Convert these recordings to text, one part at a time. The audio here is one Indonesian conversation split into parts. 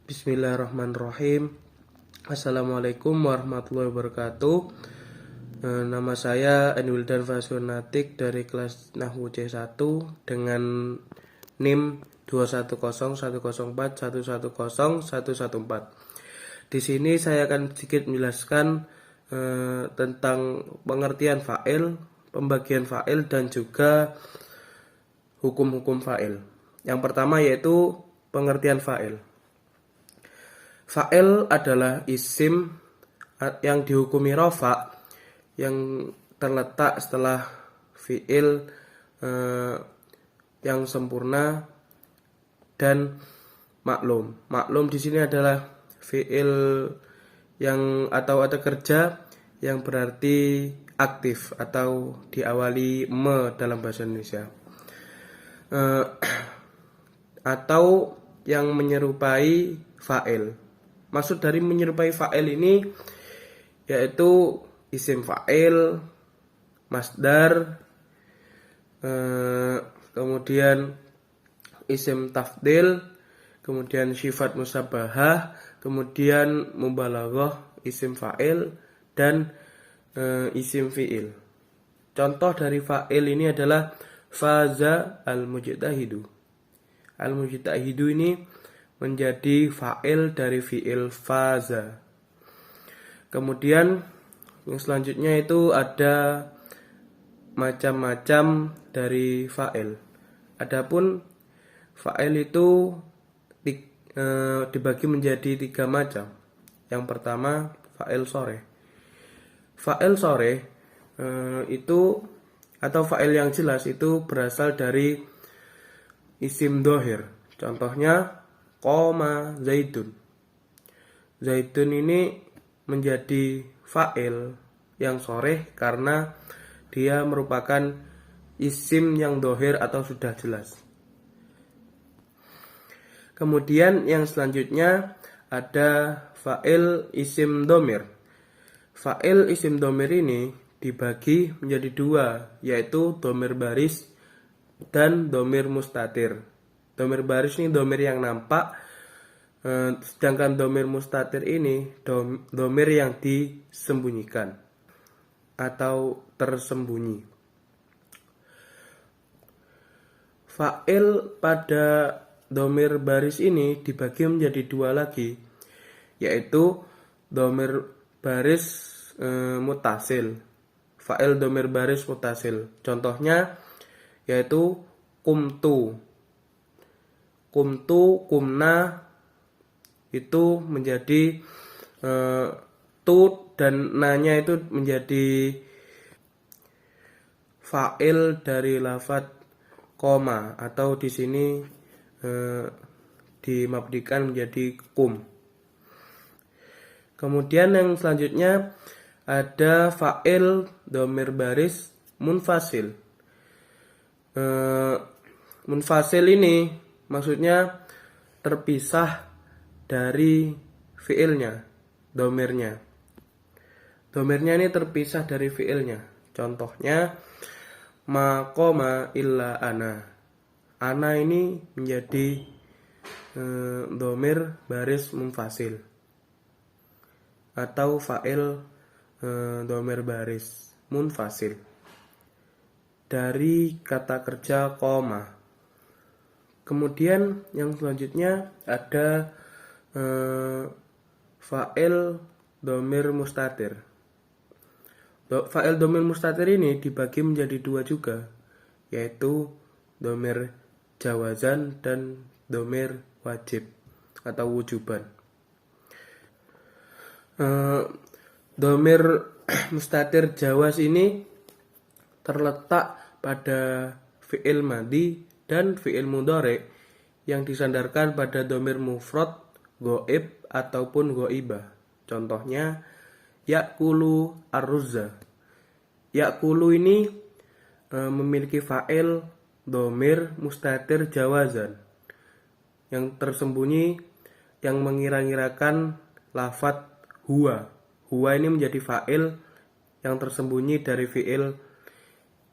Bismillahirrahmanirrahim. Assalamualaikum warahmatullahi wabarakatuh. Nama saya Anwildan Fasionatik dari kelas Nahwu C1 dengan NIM 2101041010114. Di sini saya akan sedikit menjelaskan tentang pengertian fa'il, pembagian fa'il dan juga hukum-hukum fa'il. Yang pertama yaitu pengertian fa'il. Fa'il adalah isim yang dihukumi rafa yang terletak setelah fi'il yang sempurna dan maklum. Maklum di sini adalah fi'il yang atau kerja yang berarti aktif atau diawali me dalam bahasa Indonesia. Atau yang menyerupai fa'il. Maksud dari menyerupai fa'il ini yaitu isim fa'il, masdar, kemudian isim tafdil, kemudian sifat musabbahah, kemudian mubalaghah isim fa'il dan isim fi'il. Contoh dari fa'il ini adalah faza al-mujtahidu. Al-mujtahidu ini menjadi fa'il dari fi'il faza. Kemudian yang selanjutnya itu ada macam-macam dari fa'il. Adapun fa'il itu dibagi menjadi 3 macam. Yang pertama fa'il sore. Fa'il sore itu atau fa'il yang jelas itu berasal dari isim dhohir. Contohnya qoma zaidun. Zaidun ini menjadi fa'il yang sore karena dia merupakan isim yang dhohir atau sudah jelas. Kemudian yang selanjutnya ada fa'il isim dhamir. Fa'il isim dhamir ini dibagi menjadi 2, yaitu dhamir baris dan dhamir mustatir. Dhamir baris ini dhamir yang nampak, sedangkan dhamir mustatir ini dhamir yang disembunyikan atau tersembunyi. Fa'il pada dhamir baris ini dibagi menjadi 2 lagi, yaitu dhamir baris mutasil. Fa'il dhamir baris mutasil. Contohnya yaitu kumtu. Kumtu, kumna itu menjadi tu dan nanya itu menjadi fa'il dari lafadz koma atau di sini dimabdikan menjadi kum. Kemudian yang selanjutnya ada fa'il dhamir baris munfasil. Munfasil ini maksudnya terpisah dari fiilnya, domirnya. Domirnya ini terpisah dari fiilnya. Contohnya maqoma illa ana. Ana ini menjadi domir baris munfasil atau fa'il domir baris munfasil dari kata kerja koma. Kemudian yang selanjutnya ada fa'il dhamir mustatir. Fa'il dhamir mustatir ini dibagi menjadi 2 juga, yaitu dhamir jawazan dan dhamir wajib atau wujuban. Dhamir mustatir jawaz ini terletak pada fi'il madhi dan fi'il mudhari yang disandarkan pada dhamir mufrad, ghaib ataupun ghaibah. Contohnya ya'kulu ar-ruzza. Ya'kulu ini memiliki fa'il dhamir mustatir jawazan yang tersembunyi yang mengira-ngirakan lafadz huwa. Huwa ini menjadi fa'il yang tersembunyi dari fi'il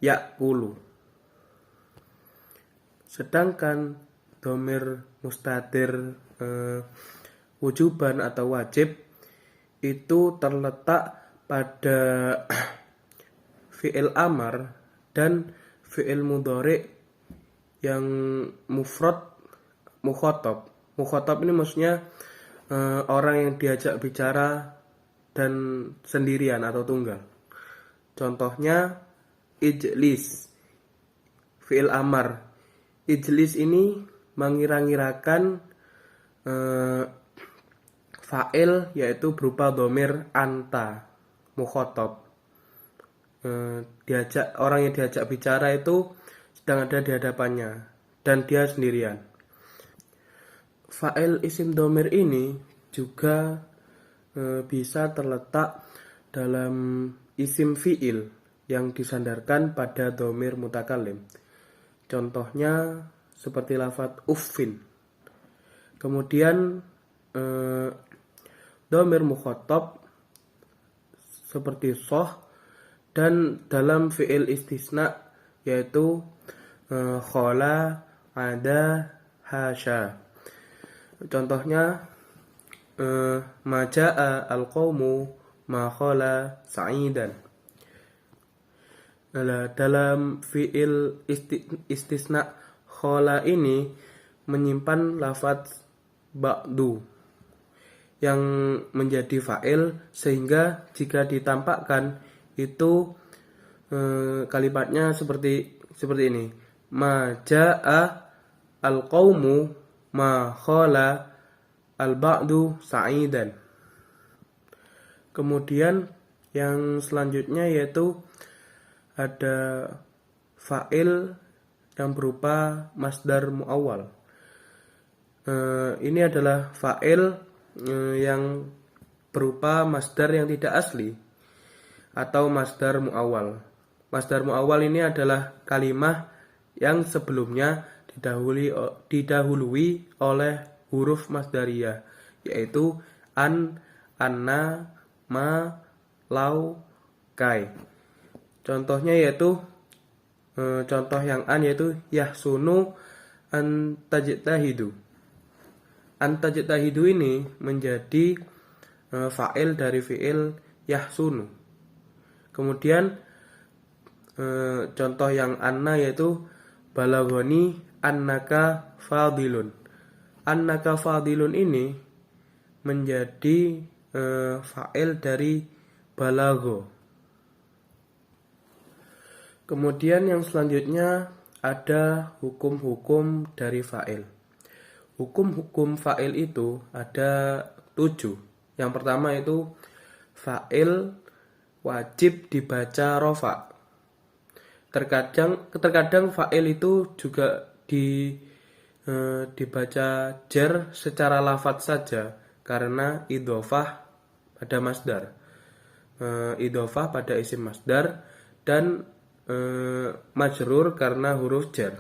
ya'kulu. Sedangkan dhamir mustatir wujuban atau wajib itu terletak pada fi'il amar dan fi'il mudhari yang mufrad mukhatab. Mukhatab ini maksudnya orang yang diajak bicara dan sendirian atau tunggal. Contohnya ijlis, fi'il amar. Ijlis ini mengira-ngirakan fa'il yaitu berupa dhamir anta, mukhatab. Orang yang diajak bicara itu sedang ada di hadapannya dan dia sendirian. Fa'il isim dhamir ini juga bisa terletak dalam isim fi'il yang disandarkan pada dhamir mutakallim. Contohnya seperti lafadz uffin. Kemudian dhamir mukhatab seperti soh, dan dalam fi'il istisna yaitu khala, ada, hasya. Contohnya maja'a al-qawmu ma khala sa'idan. Dalam fi'il istisna khala ini menyimpan lafadz ba'du yang menjadi fa'il, sehingga jika ditampakkan itu kalimatnya seperti ini. Ma ja'a al-qawmu ma khala al-ba'du sa'idan. Kemudian yang selanjutnya yaitu ada fa'il yang berupa masdar mu'awwal. Ini adalah fa'il yang berupa masdar yang tidak asli atau masdar mu'awwal. Masdar mu'awwal ini adalah kalimah yang sebelumnya didahului oleh huruf masdariyah, yaitu an, anna, ma, lau, kai. Contohnya yaitu contoh yang an yaitu yahsunu an tajtahidu. An tajtahidu ini menjadi fa'il dari fi'il yahsunu. Kemudian contoh yang anna yaitu balagoni annaka fadilun. Annaka fadilun ini menjadi fa'il dari balagho. Kemudian yang selanjutnya ada hukum-hukum dari fa'il. Hukum-hukum fa'il itu ada 7. Yang pertama itu fa'il wajib dibaca rofa. Terkadang fa'il itu juga dibaca jar secara lafadz saja karena idhofah pada masdar. Idhofah pada isim masdar dan majrur karena huruf jar.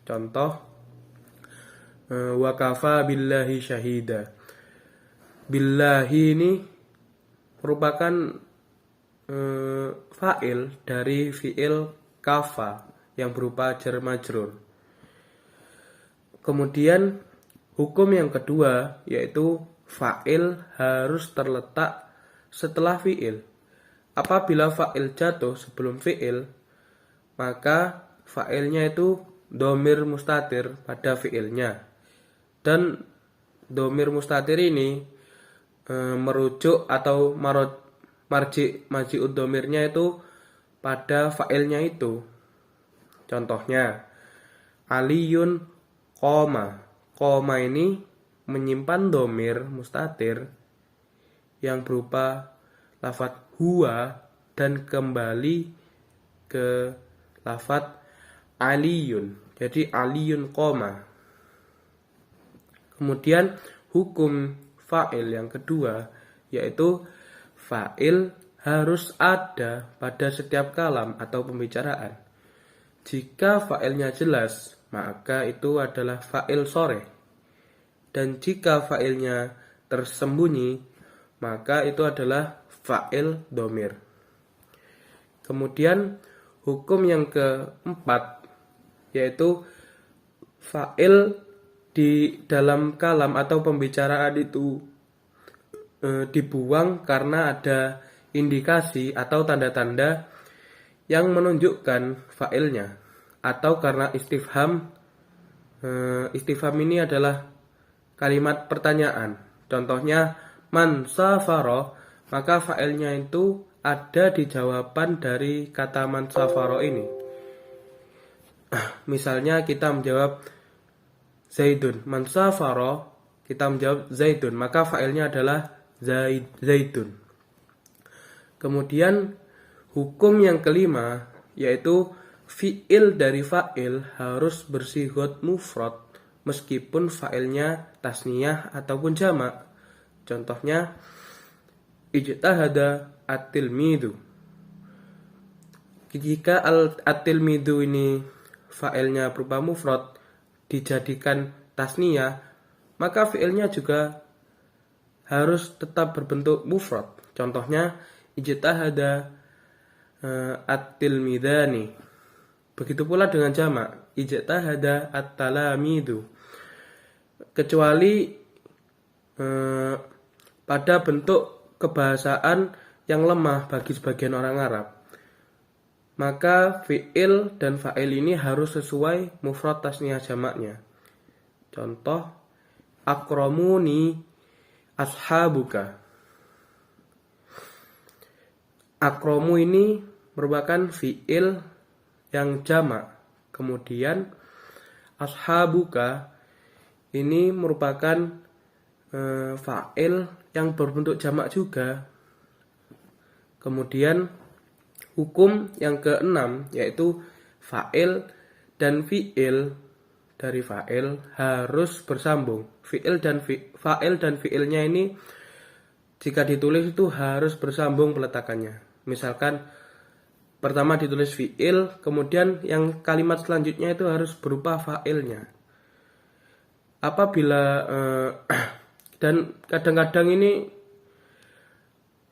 Contoh wa kafa billahi syahida. Billahi ini merupakan fa'il dari fi'il kafa yang berupa jar majrur. Kemudian hukum yang kedua yaitu fa'il harus terletak setelah fi'il. Apabila fa'il jatuh sebelum fi'il, maka fa'ilnya itu dhamir mustatir pada fi'ilnya. Dan dhamir mustatir ini merujuk atau marji'ud dhamirnya itu pada fa'ilnya itu. Contohnya aliyun qoma. Qoma ini menyimpan dhamir mustatir yang berupa lafadz huwa dan kembali ke lafadz aliyun. Jadi aliyun qoma. Kemudian hukum fa'il yang kedua yaitu fa'il harus ada pada setiap kalam atau pembicaraan. Jika fa'ilnya jelas, maka itu adalah fa'il sharih. Dan jika fa'ilnya tersembunyi, maka itu adalah fa'il dhamir. Kemudian hukum yang keempat yaitu fa'il di dalam kalam atau pembicaraan itu dibuang karena ada indikasi atau tanda-tanda yang menunjukkan fa'ilnya, atau karena istifham. Istifham ini adalah kalimat pertanyaan. Contohnya man safaro, maka fa'ilnya itu ada di jawaban dari kata man safaro ini. Misalnya kita menjawab Zaidun, man safaro, kita menjawab Zaidun, maka fa'ilnya adalah Zaidun. Kemudian hukum yang kelima yaitu fi'il dari fa'il harus bersighah mufrad meskipun fa'ilnya tasniyah ataupun jamak. Contohnya ijtahada at-tilmidu. Jika at-tilmidu ini fa'ilnya berupa mufrad dijadikan tasniyah, maka fi'ilnya juga harus tetap berbentuk mufrad. Contohnya ijtahada at-tilmidani. Begitu pula dengan jamak, ijtahada at-talamidu. Kecuali pada bentuk kebahasaan yang lemah bagi sebagian orang Arab, maka fi'il dan fa'il ini harus sesuai mufrad tasniyah jamaknya. Contoh akramuni ashabuka. Akramu ini merupakan fi'il yang jamak. Kemudian ashabuka ini merupakan fa'il yang berbentuk jamak juga. Kemudian hukum yang keenam yaitu fa'il dan fi'il dari fa'il harus bersambung. Fa'il dan fi'ilnya ini jika ditulis itu harus bersambung peletakannya. Misalkan pertama ditulis fi'il, kemudian yang kalimat selanjutnya itu harus berupa fa'ilnya. Apabila dan kadang-kadang ini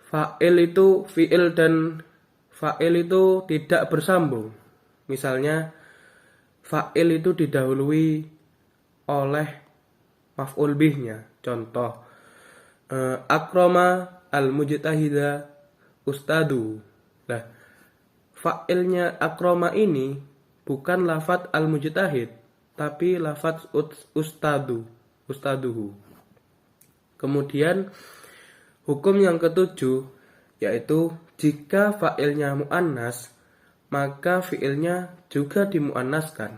fi'il dan fa'il itu tidak bersambung. Misalnya fa'il itu didahului oleh maf'ul bihnya. Contoh akrama al-mujtahida ustadu. Nah, fa'ilnya akrama ini bukan lafadz al-mujtahid, tapi lafadz ustaduhu. Kemudian hukum yang ketujuh yaitu jika fa'ilnya mu'annas, maka fi'ilnya juga dimu'annaskan.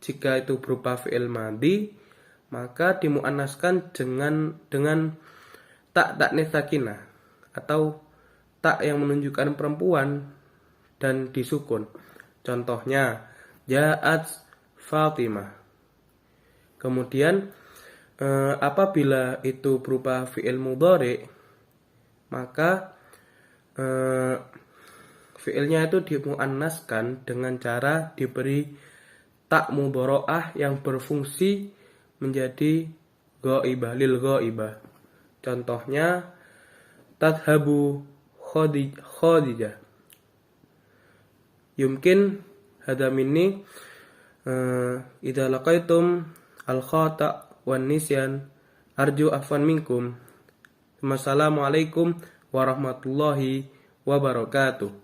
Jika itu berupa fi'il madhi, maka dimu'annaskan dengan tak taknis sakinah atau tak yang menunjukkan perempuan dan disukun. Contohnya ja'at Fatimah. Kemudian apabila itu berupa fi'il mudhari, maka fi'ilnya itu dimuannaskan dengan cara diberi tak mudharaah yang berfungsi menjadi ghaibah lil ghaibah. Contohnya tadhabu Khadijah. Yumkin hada minni idza laqaitum al-khata' wan nisyan arju afwan minkum. Wassalamualaikum warahmatullahi wabarakatuh.